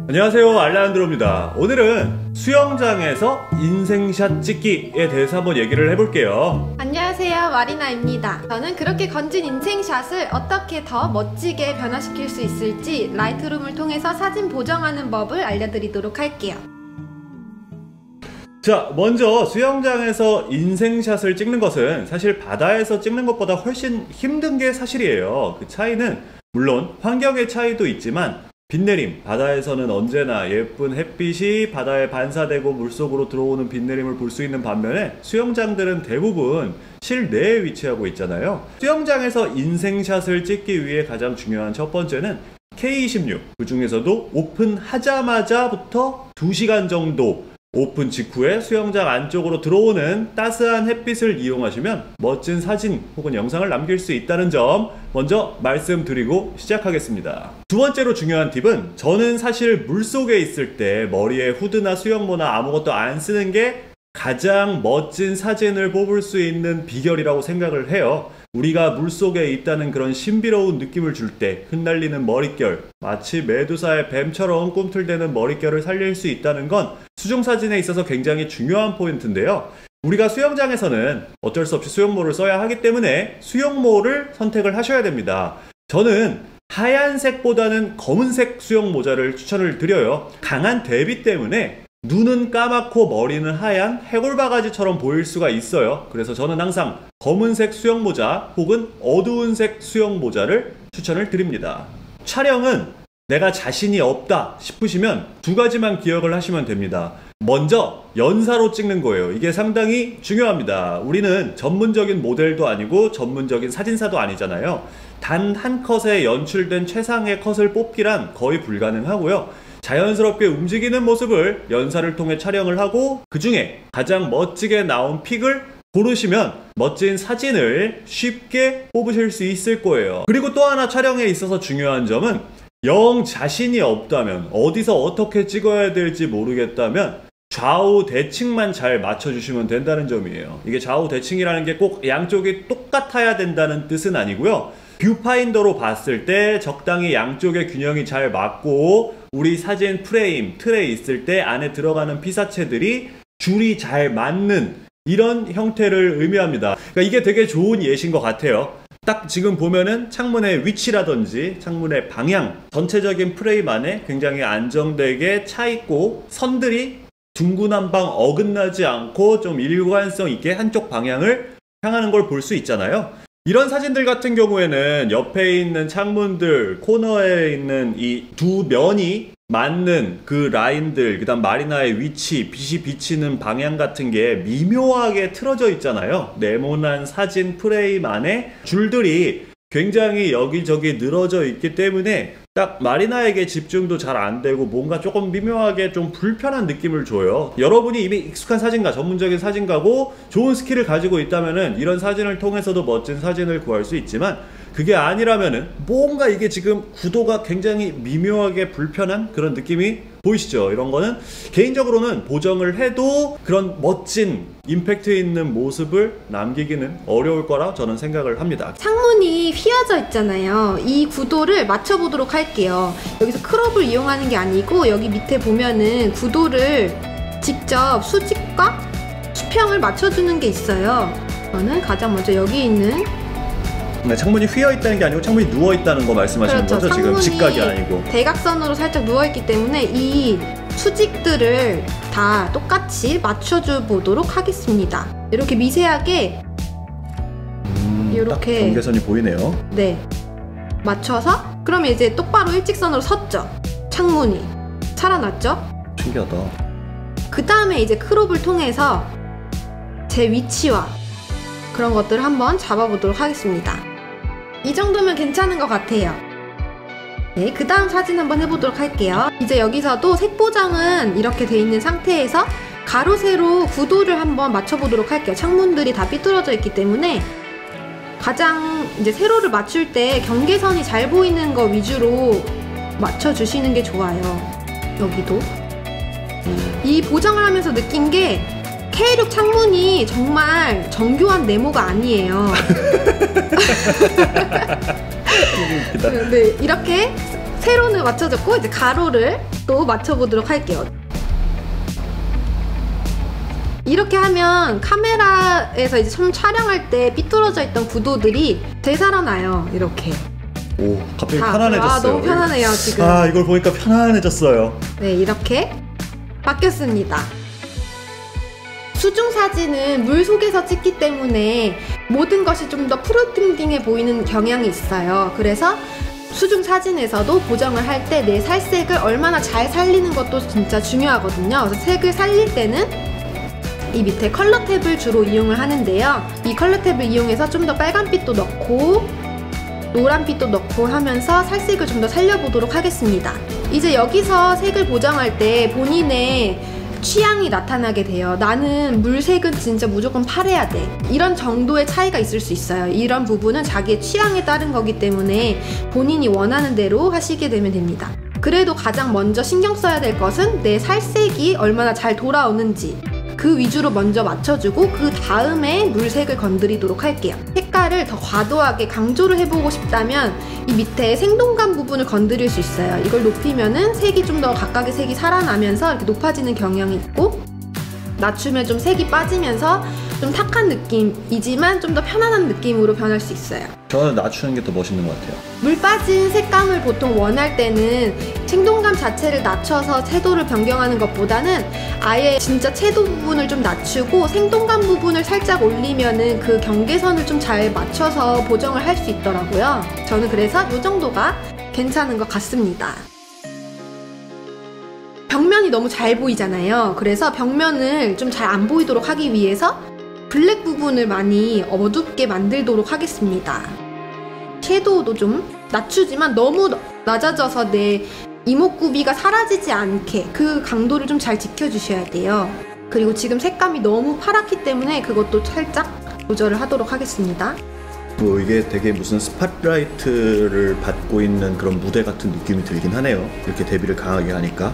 안녕하세요, 알레한드로입니다. 오늘은 수영장에서 인생샷 찍기에 대해서 한번 얘기를 해볼게요. 안녕하세요, 마리나입니다. 저는 그렇게 건진 인생샷을 어떻게 더 멋지게 변화시킬 수 있을지 라이트룸을 통해서 사진 보정하는 법을 알려드리도록 할게요. 자, 먼저 수영장에서 인생샷을 찍는 것은 사실 바다에서 찍는 것보다 훨씬 힘든 게 사실이에요. 그 차이는 물론 환경의 차이도 있지만 빛내림, 바다에서는 언제나 예쁜 햇빛이 바다에 반사되고 물속으로 들어오는 빛내림을 볼 수 있는 반면에 수영장들은 대부분 실내에 위치하고 있잖아요. 수영장에서 인생샷을 찍기 위해 가장 중요한 첫 번째는 K26, 그 중에서도 오픈하자마자부터 2시간 정도 오픈 직후에 수영장 안쪽으로 들어오는 따스한 햇빛을 이용하시면 멋진 사진 혹은 영상을 남길 수 있다는 점 먼저 말씀드리고 시작하겠습니다. 두 번째로 중요한 팁은, 저는 사실 물속에 있을 때 머리에 후드나 수영모나 아무것도 안 쓰는 게 가장 멋진 사진을 뽑을 수 있는 비결이라고 생각을 해요. 우리가 물속에 있다는 그런 신비로운 느낌을 줄 때 흩날리는 머릿결, 마치 메두사의 뱀처럼 꿈틀대는 머릿결을 살릴 수 있다는 건 수중사진에 있어서 굉장히 중요한 포인트인데요. 우리가 수영장에서는 어쩔 수 없이 수영모를 써야 하기 때문에 수영모를 선택을 하셔야 됩니다. 저는 하얀색보다는 검은색 수영모자를 추천을 드려요. 강한 대비 때문에 눈은 까맣고 머리는 하얀 해골바가지처럼 보일 수가 있어요. 그래서 저는 항상 검은색 수영모자 혹은 어두운 색 수영모자를 추천을 드립니다. 촬영은 내가 자신이 없다 싶으시면 두 가지만 기억을 하시면 됩니다. 먼저 연사로 찍는 거예요. 이게 상당히 중요합니다. 우리는 전문적인 모델도 아니고 전문적인 사진사도 아니잖아요. 단 한 컷에 연출된 최상의 컷을 뽑기란 거의 불가능하고요. 자연스럽게 움직이는 모습을 연사를 통해 촬영을 하고 그 중에 가장 멋지게 나온 픽을 고르시면 멋진 사진을 쉽게 뽑으실 수 있을 거예요. 그리고 또 하나 촬영에 있어서 중요한 점은, 영 자신이 없다면, 어디서 어떻게 찍어야 될지 모르겠다면 좌우 대칭만 잘 맞춰주시면 된다는 점이에요. 이게 좌우 대칭이라는 게 꼭 양쪽이 똑같아야 된다는 뜻은 아니고요. 뷰파인더로 봤을 때 적당히 양쪽의 균형이 잘 맞고 우리 사진 프레임, 틀에 있을 때 안에 들어가는 피사체들이 줄이 잘 맞는 이런 형태를 의미합니다. 그러니까 이게 되게 좋은 예시인 것 같아요. 딱 지금 보면은 창문의 위치라든지 창문의 방향, 전체적인 프레임 안에 굉장히 안정되게 차있고 선들이 둥근한방 어긋나지 않고 좀 일관성 있게 한쪽 방향을 향하는 걸 볼 수 있잖아요. 이런 사진들 같은 경우에는 옆에 있는 창문들, 코너에 있는 이 두 면이 맞는 그 라인들, 그 다음 마리나의 위치, 빛이 비치는 방향 같은 게 미묘하게 틀어져 있잖아요. 네모난 사진 프레임 안에 줄들이 굉장히 여기저기 늘어져 있기 때문에 딱 마리나에게 집중도 잘 안 되고 뭔가 조금 미묘하게 좀 불편한 느낌을 줘요. 여러분이 이미 익숙한 사진가, 전문적인 사진가고 좋은 스킬을 가지고 있다면은 이런 사진을 통해서도 멋진 사진을 구할 수 있지만, 그게 아니라면은 뭔가 이게 지금 구도가 굉장히 미묘하게 불편한 그런 느낌이 보이시죠? 이런 거는 개인적으로는 보정을 해도 그런 멋진 임팩트 있는 모습을 남기기는 어려울 거라 저는 생각을 합니다. 창문이 휘어져 있잖아요. 이 구도를 맞춰보도록 할게요. 여기서 크롭을 이용하는 게 아니고 여기 밑에 보면은 구도를 직접 수직과 수평을 맞춰주는 게 있어요. 저는 가장 먼저 여기 있는, 네, 창문이 휘어 있다는 게 아니고 창문이 누워 있다는 거 말씀하시는 그렇죠. 거죠? 지금 직각이 아니고 대각선으로 살짝 누워있기 때문에 이 수직들을 다 똑같이 맞춰줘 보도록 하겠습니다. 이렇게 미세하게 이렇게 경계선이 보이네요. 네, 맞춰서 그러면 이제 똑바로 일직선으로 섰죠. 창문이 살아났죠? 신기하다. 그 다음에 이제 크롭을 통해서 제 위치와 그런 것들을 한번 잡아보도록 하겠습니다. 이 정도면 괜찮은 것 같아요. 네, 그 다음 사진 한번 해보도록 할게요. 이제 여기서도 색 보정은 이렇게 돼 있는 상태에서 가로 세로 구도를 한번 맞춰보도록 할게요. 창문들이 다 삐뚤어져 있기 때문에 가장 이제 세로를 맞출 때 경계선이 잘 보이는 거 위주로 맞춰주시는 게 좋아요. 여기도 이 보정을 하면서 느낀 게 K6 창문이 정말 정교한 네모가 아니에요. 네, 이렇게 세로는 맞춰줬고 이제 가로를 또 맞춰보도록 할게요. 이렇게 하면 카메라에서 이제 처음 촬영할 때 삐뚤어져 있던 구도들이 되살아나요. 이렇게. 오, 갑자기 편안해졌어요. 너무 편하네요 지금. 이걸 보니까 편안해졌어요. 네, 이렇게 바뀌었습니다. 수중 사진은 물 속에서 찍기 때문에 모든 것이 좀 더 푸르팅팅해 보이는 경향이 있어요. 그래서 수중 사진에서도 보정을 할 때 내 살색을 얼마나 잘 살리는 것도 진짜 중요하거든요. 그래서 색을 살릴 때는 이 밑에 컬러 탭을 주로 이용을 하는데요. 이 컬러 탭을 이용해서 좀 더 빨간빛도 넣고 노란빛도 넣고 하면서 살색을 좀 더 살려보도록 하겠습니다. 이제 여기서 색을 보정할 때 본인의 취향이 나타나게 돼요. 나는 물색은 진짜 무조건 파래야 돼. 이런 정도의 차이가 있을 수 있어요. 이런 부분은 자기의 취향에 따른 거기 때문에 본인이 원하는 대로 하시게 되면 됩니다. 그래도 가장 먼저 신경 써야 될 것은 내 살색이 얼마나 잘 돌아오는지 그 위주로 먼저 맞춰주고 그 다음에 물색을 건드리도록 할게요. 색깔을 더 과도하게 강조를 해보고 싶다면 이 밑에 생동감 부분을 건드릴 수 있어요. 이걸 높이면은 색이 좀 더 각각의 색이 살아나면서 이렇게 높아지는 경향이 있고, 낮추면 좀 색이 빠지면서 좀 탁한 느낌이지만 좀 더 편안한 느낌으로 변할 수 있어요. 저는 낮추는 게 더 멋있는 것 같아요. 물 빠진 색감을 보통 원할 때는 생동감 자체를 낮춰서 채도를 변경하는 것보다는 아예 진짜 채도 부분을 좀 낮추고 생동감 부분을 살짝 올리면은 그 경계선을 좀 잘 맞춰서 보정을 할 수 있더라고요. 저는 그래서 이 정도가 괜찮은 것 같습니다. 벽면이 너무 잘 보이잖아요. 그래서 벽면을 좀 잘 안 보이도록 하기 위해서 블랙 부분을 많이 어둡게 만들도록 하겠습니다. 섀도우도 좀 낮추지만 너무 낮아져서 내 이목구비가 사라지지 않게 그 강도를 좀 잘 지켜주셔야 돼요. 그리고 지금 색감이 너무 파랗기 때문에 그것도 살짝 조절을 하도록 하겠습니다. 이게 되게 무슨 스팟라이트를 받고 있는 그런 무대 같은 느낌이 들긴 하네요. 이렇게 대비를 강하게 하니까.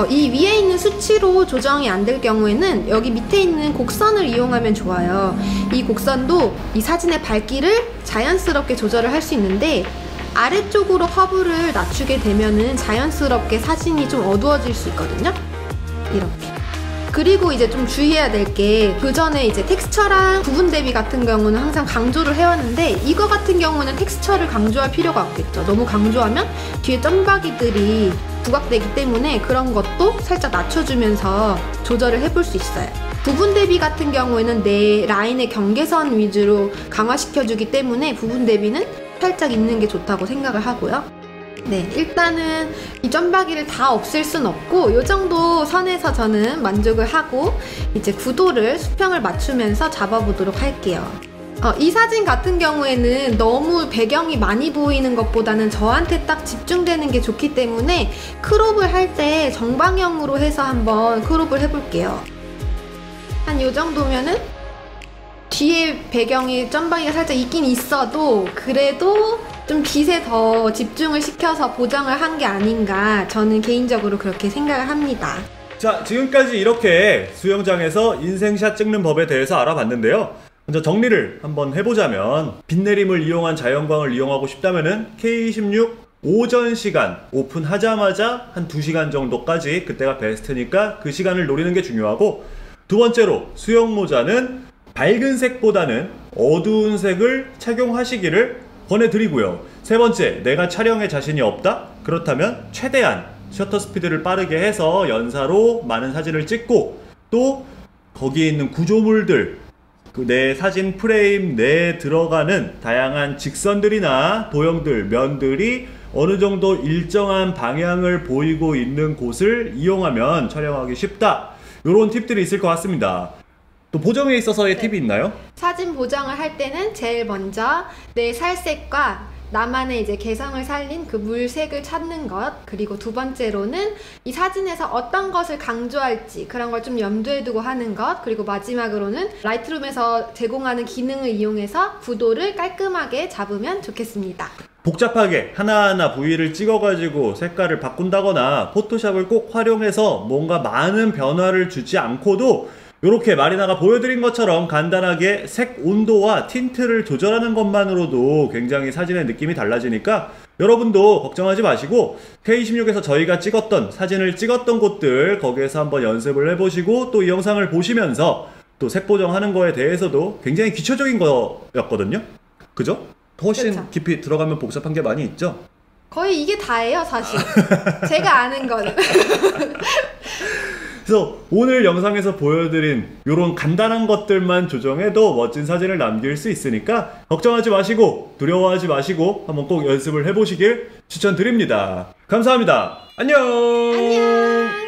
이 위에 있는 수치로 조정이 안 될 경우에는 여기 밑에 있는 곡선을 이용하면 좋아요. 이 곡선도 이 사진의 밝기를 자연스럽게 조절을 할 수 있는데 아래쪽으로 커브를 낮추게 되면은 자연스럽게 사진이 좀 어두워질 수 있거든요. 이렇게. 그리고 이제 좀 주의해야 될 게, 그 전에 이제 텍스처랑 부분 대비 같은 경우는 항상 강조를 해왔는데 이거 같은 경우는 텍스처를 강조할 필요가 없겠죠. 너무 강조하면 뒤에 점박이들이 부각되기 때문에 그런 것도 살짝 낮춰주면서 조절을 해볼 수 있어요. 부분 대비 같은 경우에는 내 라인의 경계선 위주로 강화시켜주기 때문에 부분 대비는 살짝 있는 게 좋다고 생각을 하고요. 네, 일단은 이 점박이를 다 없앨 순 없고 이 정도 선에서 저는 만족을 하고 이제 구도를 수평을 맞추면서 잡아보도록 할게요. 이 사진 같은 경우에는 너무 배경이 많이 보이는 것보다는 저한테 딱 집중되는 게 좋기 때문에 크롭을 할 때 정방향으로 해서 한번 크롭을 해볼게요. 한 이 정도면은 뒤에 배경이 점박이가 살짝 있긴 있어도 그래도 좀 빛에 더 집중을 시켜서 보정을 한 게 아닌가, 저는 개인적으로 그렇게 생각을 합니다. 자, 지금까지 이렇게 수영장에서 인생샷 찍는 법에 대해서 알아봤는데요. 먼저 정리를 한번 해보자면, 빛내림을 이용한 자연광을 이용하고 싶다면은 K26 오전 시간 오픈하자마자 한 2시간 정도까지 그때가 베스트니까 그 시간을 노리는 게 중요하고, 두 번째로 수영모자는 밝은 색보다는 어두운 색을 착용하시기를 권해드리고요. 세 번째, 내가 촬영에 자신이 없다? 그렇다면 최대한 셔터 스피드를 빠르게 해서 연사로 많은 사진을 찍고, 또 거기에 있는 구조물들, 내 사진 프레임 내에 들어가는 다양한 직선들이나 도형들, 면들이 어느 정도 일정한 방향을 보이고 있는 곳을 이용하면 촬영하기 쉽다. 이런 팁들이 있을 것 같습니다. 또 보정에 있어서의 팁이 있나요? 사진 보정을 할 때는 제일 먼저 내 살색과 나만의 이제 개성을 살린 그 물색을 찾는 것, 그리고 두 번째로는 이 사진에서 어떤 것을 강조할지 그런 걸 좀 염두에 두고 하는 것, 그리고 마지막으로는 라이트룸에서 제공하는 기능을 이용해서 구도를 깔끔하게 잡으면 좋겠습니다. 복잡하게 하나하나 부위를 찍어가지고 색깔을 바꾼다거나 포토샵을 꼭 활용해서 뭔가 많은 변화를 주지 않고도 이렇게 마리나가 보여드린 것처럼 간단하게 색 온도와 틴트를 조절하는 것만으로도 굉장히 사진의 느낌이 달라지니까 여러분도 걱정하지 마시고 K26에서 저희가 찍었던 사진을 찍었던 곳들 거기에서 한번 연습을 해보시고 또 이 영상을 보시면서 또 색보정하는 거에 대해서도 굉장히 기초적인 거였거든요. 그죠? 훨씬 그쵸. 깊이 들어가면 복잡한 게 많이 있죠? 거의 이게 다예요, 사실. 제가 아는 거는. 그래서 오늘 영상에서 보여드린 이런 간단한 것들만 조정해도 멋진 사진을 남길 수 있으니까 걱정하지 마시고 두려워하지 마시고 한번 꼭 연습을 해보시길 추천드립니다. 감사합니다. 안녕. 안녕.